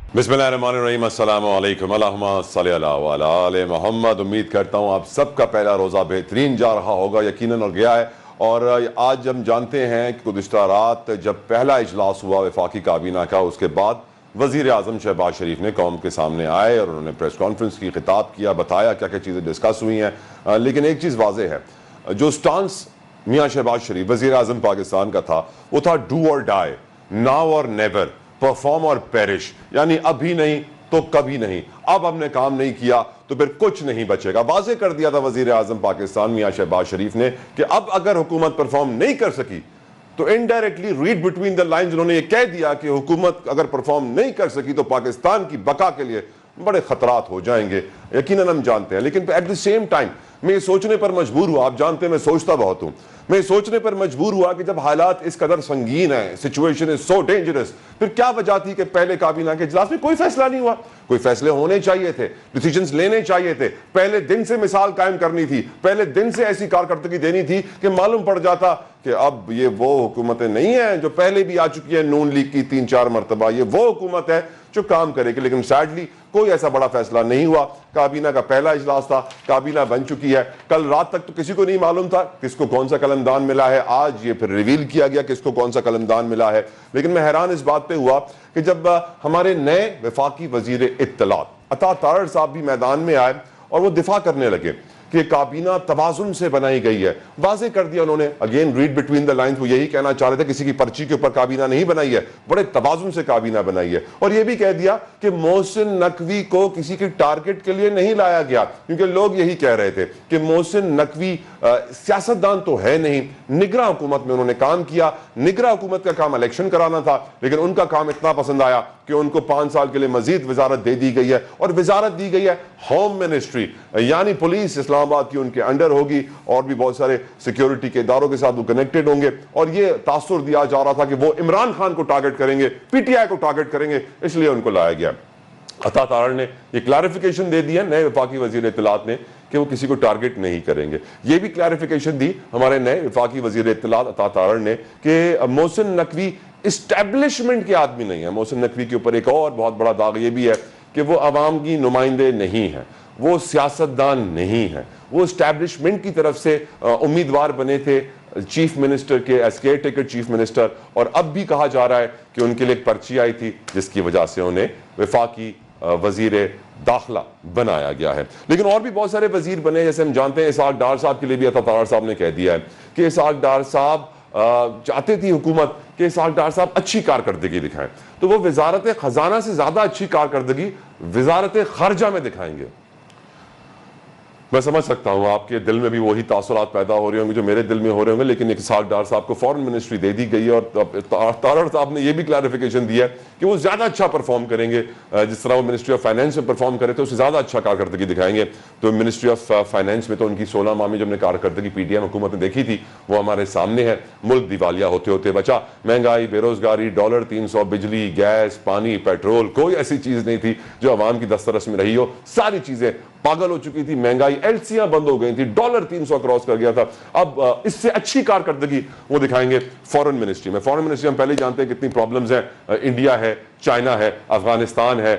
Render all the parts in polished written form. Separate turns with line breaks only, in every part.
बिस्मिल्लाहिर्रहमानिर्रहीम, अस्सलामु अलैकुम, अल्लाहुम्मा सल्लि अला व अला आले मोहम्मद। उम्मीद करता हूँ आप सबका पहला रोज़ा बेहतरीन जा रहा होगा, यकीनन और गया है। और आज हम जानते हैं कि गुज़िश्ता रात जब पहला इजलास हुआ वफाकी काबीना का, उसके बाद वज़ीर आज़म शहबाज शरीफ ने कौम के सामने आए और उन्होंने प्रेस कॉन्फ्रेंस की, खिताब किया, बताया क्या क्या चीज़ें डिस्कस हुई हैं। लेकिन एक चीज़ वाज़ेह है, जो स्टांस मियाँ शहबाज शरीफ वज़ीर आज़म पाकिस्तान का था वो था डू और डाई, नाउ और नेवर, परफॉर्म और पेरिश। यानी अभी नहीं तो कभी नहीं, अब हमने काम नहीं किया तो फिर कुछ नहीं बचेगा। वाज़े कर दिया था वज़ीर आज़म पाकिस्तान मियाँ शहबाज शरीफ ने कि अब अगर हुकूमत परफॉर्म नहीं कर सकी तो indirectly read between the lines उन्होंने ये कह दिया कि हुकूमत अगर परफॉर्म नहीं कर सकी तो पाकिस्तान की बका के लिए बड़े खतरात हो जाएंगे। यकीनन हम जानते हैं, लेकिन एट द सेम टाइम मैं ये सोचने पर मजबूर हुआ, आप जानते हैं मैं सोचता बहुत हूं, मैं सोचने पर मजबूर हुआ कि जब हालात इस कदर संगीन है, सिचुएशन इज सो डेंजरस, फिर क्या वजह थी कि पहले काबीना के इजलास में कोई फैसला नहीं हुआ। कोई फैसले होने चाहिए थे, डिसीजंस लेने चाहिए थे, पहले दिन से मिसाल कायम करनी थी, पहले दिन से ऐसी कारकर्दगी देनी थी कि मालूम पड़ जाता कि अब ये वो हुकूमतें नहीं है जो पहले भी आ चुकी है नून लीग की 3-4 मरतबा, ये वो हुकूमत है जो काम करेगी। लेकिन सैडली कोई ऐसा बड़ा फैसला नहीं हुआ। काबीना का पहला इजलास था, काबीना बन चुकी है। कल रात तक तो किसी को नहीं मालूम था किसको कौन सा कलमदान मिला है, आज ये फिर रिवील किया गया किसको कौन सा कलमदान मिला है। लेकिन मैं हैरान इस बात पे हुआ कि जब हमारे नए वफाकी वजीर इत्तलात अता तारड़ साहब भी मैदान में आए और वो दिफा करने लगे कि काबीना तवाजुन से बनाई गई है। वाज़े कर दिया उन्होंने, again read between the lines, वो यही कहना चाह रहे थे किसी की पर्ची के ऊपर काबीना नहीं बनाई है, बड़े तवाजुन से काबीना बनाई है। और ये भी कह दिया कि मोहसिन नकवी को किसी की टारगेट के लिए नहीं लाया गया, क्योंकि लोग यही कह रहे थे कि मोहसिन नकवी सियासतदान तो है नहीं, निगरां हुकूमत में उन्होंने काम किया, निगरां हुकूमत का काम इलेक्शन कराना था, लेकिन उनका काम इतना पसंद आया कि उनको 5 साल के लिए मजीद वजारत दे दी गई है। और वजारत दी गई है होम मिनिस्ट्री, यानी पुलिस इस्लामाबाद की उनके अंडर होगी और भी बहुत सारे सिक्योरिटी के इदारों के साथ वो कनेक्टेड होंगे। और ये तासुर दिया जा रहा था कि वो इमरान खान को टारगेट करेंगे, पीटीआई को टारगेट करेंगे, इसलिए उनको लाया गया। अता तारड़ ने ये क्लैरिफिकेशन दे दी है नए वफाकी वजीर इत्तलात ने कि वो किसी को टारगेट नहीं करेंगे। ये भी क्लैरिफिकेशन दी हमारे नए वफाकी वजीर इत्तलात अता तारड़ ने कि मोहसिन नकवी इस्टेब्लिशमेंट के आदमी नहीं है। मोहसिन नकवी के ऊपर एक और बहुत बड़ा दाग ये भी है कि वो अवाम की नुमाइंदे नहीं है, वो सियासतदान नहीं है, वो इस्टेब्लिशमेंट की तरफ से उम्मीदवार बने थे चीफ मिनिस्टर के, as caretaker chief minister. और अब भी कहा जा रहा है कि उनके लिए एक पर्ची आई थी जिसकी वजह से उन्हें वफाकी वजीर दाखिला बनाया गया है। लेकिन और भी बहुत सारे वजीर बने, जैसे हम जानते हैं इसहाक डार साहब के लिए भी अता तारड़ साहब ने कह दिया है कि इसहाक डार साहब चाहते थी हुकूमत कि इसहाक डार साहब अच्छी कारकर्दगी दिखाएं, तो वो वजारत खजाना से ज्यादा अच्छी कारकर्दगी वजारत खर्जा में दिखाएंगे। मैं समझ सकता हूं आपके दिल में भी वही तासुरात पैदा हो रहे होंगे जो मेरे दिल में हो रहे होंगे, लेकिन इसहाक डार साहब को फॉरेन मिनिस्ट्री दे दी गई है। और तारड़ साहब ने यह भी क्लैरिफिकेशन दिया है कि वो ज्यादा अच्छा परफॉर्म करेंगे, जिस तरह वो मिनिस्ट्री ऑफ फाइनेंस में परफॉर्म करे थे उससे ज्यादा अच्छा कारकर्दगी दिखाएंगे। तो मिनिस्ट्री ऑफ फाइनेंस में तो उनकी 16 माह में जो हमने कारकर्दगी पीटीएम हुकूमत ने देखी थी वो हमारे सामने है। मुल्क दिवालिया होते होते बचा, महंगाई, बेरोजगारी, डॉलर 300, बिजली, गैस, पानी, पेट्रोल, कोई ऐसी चीज नहीं थी जो अवाम की दस्तरस में रही हो। सारी चीजें पागल हो चुकी थी, महंगाई, एलसीआं बंद हो गई थी, डॉलर 300 क्रॉस कर गया था। अब इससे अच्छी कारकर्दगी वो दिखाएंगे फॉरेन मिनिस्ट्री में। फॉरेन मिनिस्ट्री हम पहले ही जानते हैं कितनी प्रॉब्लम्स हैं, इंडिया है, चाइना है, अफगानिस्तान है,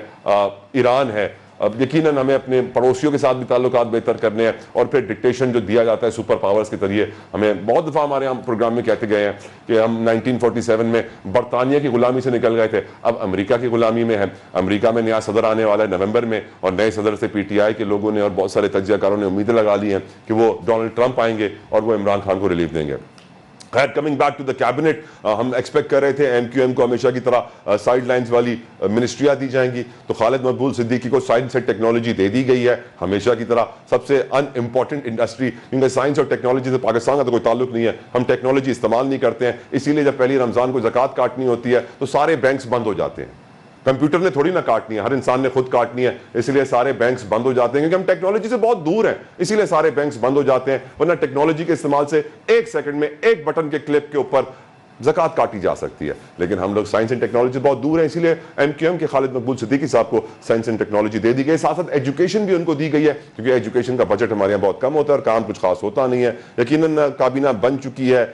ईरान है। अब यकीनन हमें अपने पड़ोसियों के साथ भी ताल्लुकात बेहतर करने हैं। और फिर डिक्टेशन जो दिया जाता है सुपर पावर्स के जरिए, हमें बहुत दफ़ा हमारे यहाँ प्रोग्राम में कहते गए हैं कि हम 1947 में बरतानिया की गुलामी से निकल गए थे, अब अमेरिका की गुलामी में है। अमेरिका में नया सदर आने वाला है नवंबर में, और नए सदर से पीटीआई के लोगों ने और बहुत सारे तज्जियाकारों ने उम्मीदें लगा ली हैं कि वो डोनाल्ड ट्रंप आएंगे और वो इमरान खान को रिलीफ देंगे। खैर, coming back to the cabinet, हम एक्सपेक्ट कर रहे थे एमक्यूएम को हमेशा की तरह साइड लाइन्स वाली मिनिस्ट्रियां दी जाएंगी, तो खालिद मकबूल सिद्दीकी को साइंस एंड टेक्नोलॉजी दे दी गई है, हमेशा की तरह सबसे अनइम्पॉर्टेंट इंडस्ट्री, क्योंकि साइंस और टेक्नोलॉजी से पाकिस्तान का तो कोई ताल्लुक नहीं है, हम टेक्नोलॉजी इस्तेमाल नहीं करते हैं। इसीलिए जब पहली रमजान को ज़कात काटनी होती है तो सारे बैंक्स बंद हो जाते हैं। कंप्यूटर ने थोड़ी ना काटनी है, हर इंसान ने खुद काटनी है, इसलिए सारे बैंक्स बंद हो जाते हैं, क्योंकि हम टेक्नोलॉजी से बहुत दूर हैं, इसीलिए सारे बैंक्स बंद हो जाते हैं। वरना टेक्नोलॉजी के इस्तेमाल से 1 सेकंड में एक बटन के क्लिक के ऊपर ज़कात काटी जा सकती है। लेकिन हम लोग साइंस एंड टेक्नोलॉजी बहुत दूर हैं, इसीलिए एमक्यूएम के खालिद मकबूल सिद्दीकी साहब को साइंस एंड टेक्नोलॉजी दे दी गई। साथ साथ एजुकेशन भी उनको दी गई है, क्योंकि एजुकेशन का बजट हमारे यहाँ बहुत कम होता है और काम कुछ खास होता नहीं है। यकीनन काबीना बन चुकी है,